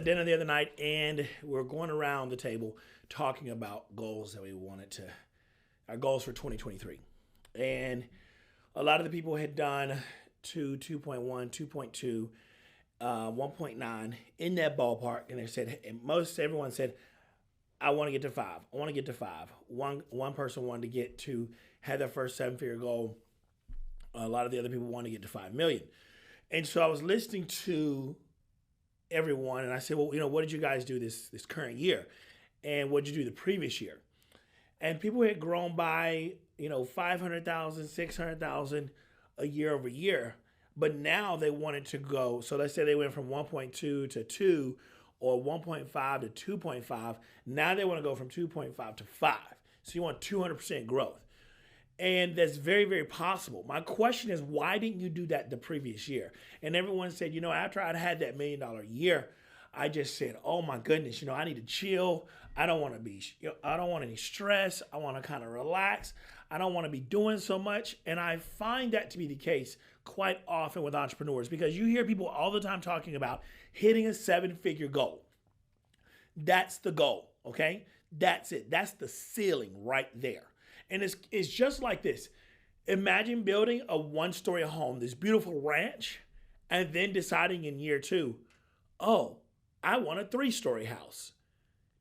dinner the other night, and we're going around the table talking about goals that we wanted to, our goals for 2023. And a lot of the people had done 2.1, 2.2, 1.9 in that ballpark, and they said, and everyone said, I want to get to five. I want to get to five. One person wanted to get to had their first seven-figure goal. A lot of the other people wanted to get to 5 million. And so I was listening to everyone, and I said, well, what did you guys do this current year? And what did you do the previous year? And people had grown by, 500,000, 600,000 a year over year. But now they wanted to go. So let's say they went from 1.2 to 2 or 1.5 to 2.5. Now they want to go from 2.5 to 5. So you want 200% growth. And that's very, very possible. My question is, why didn't you do that the previous year? And everyone said, after I'd had that $1 million year, I just said, oh my goodness, I need to chill. I don't want to be, I don't want any stress. I want to kind of relax. I don't want to be doing so much. And I find that to be the case quite often with entrepreneurs, because you hear people all the time talking about hitting a 7-figure goal. That's the goal, okay? That's it. That's the ceiling right there. And it's just like this. Imagine building a 1-story home, this beautiful ranch, and then deciding in year 2, oh, I want a 3-story house.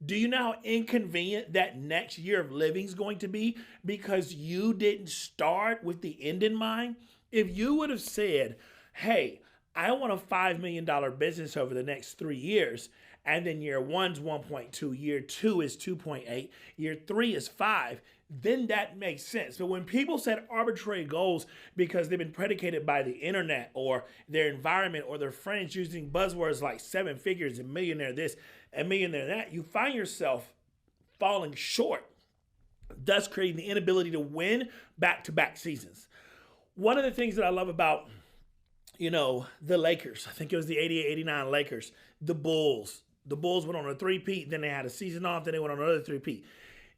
Do you know how inconvenient that next year of living is going to be because you didn't start with the end in mind? If you would have said, hey, I want a $5 million business over the next 3 years, and then year 1's 1.2, year 2 is 2.8, year 3 is 5, then that makes sense. But when people set arbitrary goals because they've been predicated by the internet or their environment or their friends using buzzwords like 7 figures and millionaire this and millionaire that, you find yourself falling short, thus creating the inability to win back-to-back seasons. One of the things that I love about, the Lakers, I think it was the 88-89 Lakers, the Bulls went on a three-peat, then they had a season off, then they went on another three-peat.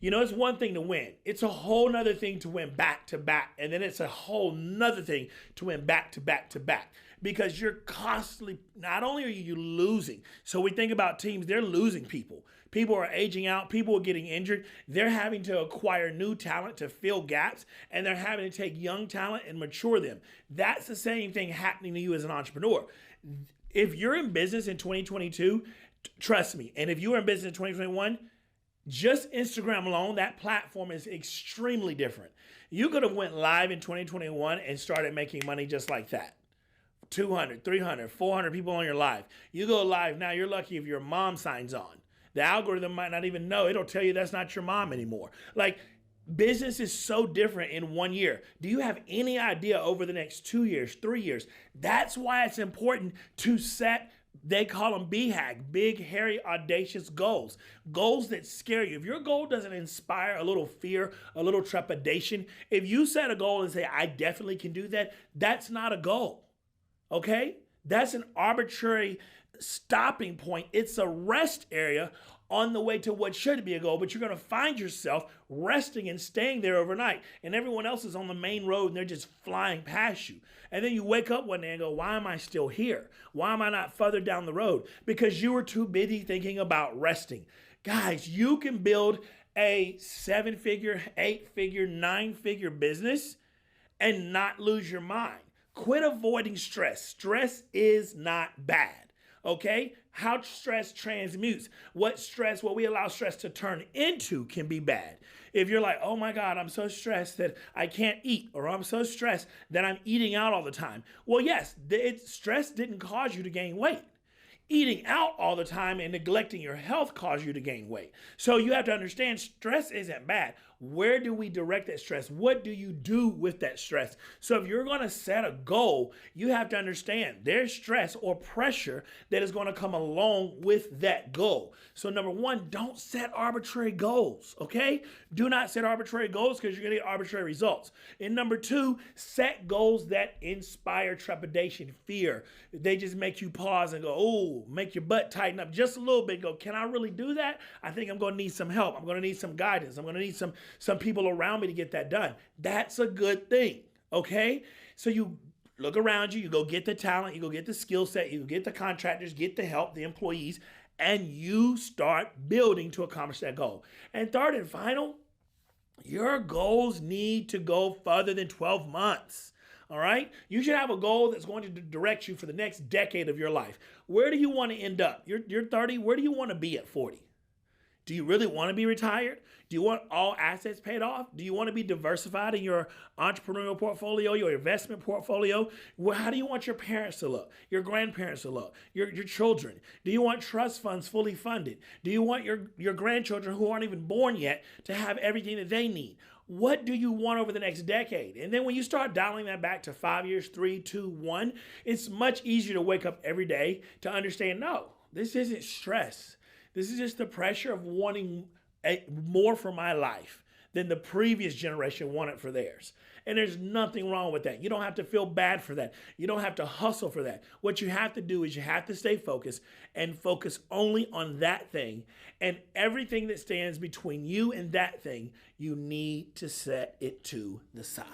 It's one thing to win. It's a whole nother thing to win back to back. And then it's a whole nother thing to win back to back to back. Because you're constantly, not only are you losing, so we think about teams, they're losing people. People are aging out. People are getting injured. They're having to acquire new talent to fill gaps. And they're having to take young talent and mature them. That's the same thing happening to you as an entrepreneur. If you're in business in 2022, trust me. And if you were in business in 2021, just Instagram alone, that platform is extremely different. You could have went live in 2021 and started making money just like that. 200, 300, 400 people on your live. You go live now, you're lucky if your mom signs on. The algorithm might not even know. It'll tell you that's not your mom anymore. Business is so different in 1 year. Do you have any idea over the next 2 years, 3 years? That's why it's important to set, they call them BHAG, big, hairy, audacious goals. Goals that scare you. If your goal doesn't inspire a little fear, a little trepidation, if you set a goal and say, I definitely can do that, that's not a goal. Okay? That's an arbitrary stopping point. It's a rest area on the way to what should be a goal, but you're going to find yourself resting and staying there overnight, and everyone else is on the main road and they're just flying past you. And then you wake up one day and go, why am I still here? Why am I not further down the road? Because you were too busy thinking about resting. Guys, you can build a 7-figure, 8-figure, 9-figure business and not lose your mind. Quit avoiding stress. Stress is not bad. Okay? How stress transmutes. What we allow stress to turn into can be bad. If you're like, oh my God, I'm so stressed that I can't eat, or I'm so stressed that I'm eating out all the time. Well, yes, stress didn't cause you to gain weight. Eating out all the time and neglecting your health caused you to gain weight. So you have to understand stress isn't bad. Where do we direct that stress? What do you do with that stress? So if you're going to set a goal, you have to understand there's stress or pressure that is going to come along with that goal. So number one, don't set arbitrary goals, okay? Do not set arbitrary goals because you're going to get arbitrary results. And number two, set goals that inspire trepidation, fear. They just make you pause and go, oh, make your butt tighten up just a little bit. Go, can I really do that? I think I'm going to need some help. I'm going to need some guidance. I'm going to need some people around me to get that done. That's a good thing, okay? So you look around you, you go get the talent, you go get the skill set, you go get the contractors, get the help, the employees, and you start building to accomplish that goal. And third and final, your goals need to go further than 12 months. All right? You should have a goal that's going to direct you for the next decade of your life. Where do you want to end up? You're 30. Where do you want to be at 40? Do you really want to be retired? Do you want all assets paid off? Do you want to be diversified in your entrepreneurial portfolio, your investment portfolio? Well, how do you want your parents to look, your grandparents to look, your children? Do you want trust funds fully funded? Do you want your grandchildren who aren't even born yet to have everything that they need? What do you want over the next decade? And then when you start dialing that back to 5 years, 3, 2, 1, it's much easier to wake up every day to understand, no, this isn't stress. This is just the pressure of wanting more for my life than the previous generation wanted for theirs. And there's nothing wrong with that. You don't have to feel bad for that. You don't have to hustle for that. What you have to do is you have to stay focused and focus only on that thing. And everything that stands between you and that thing, you need to set it to the side.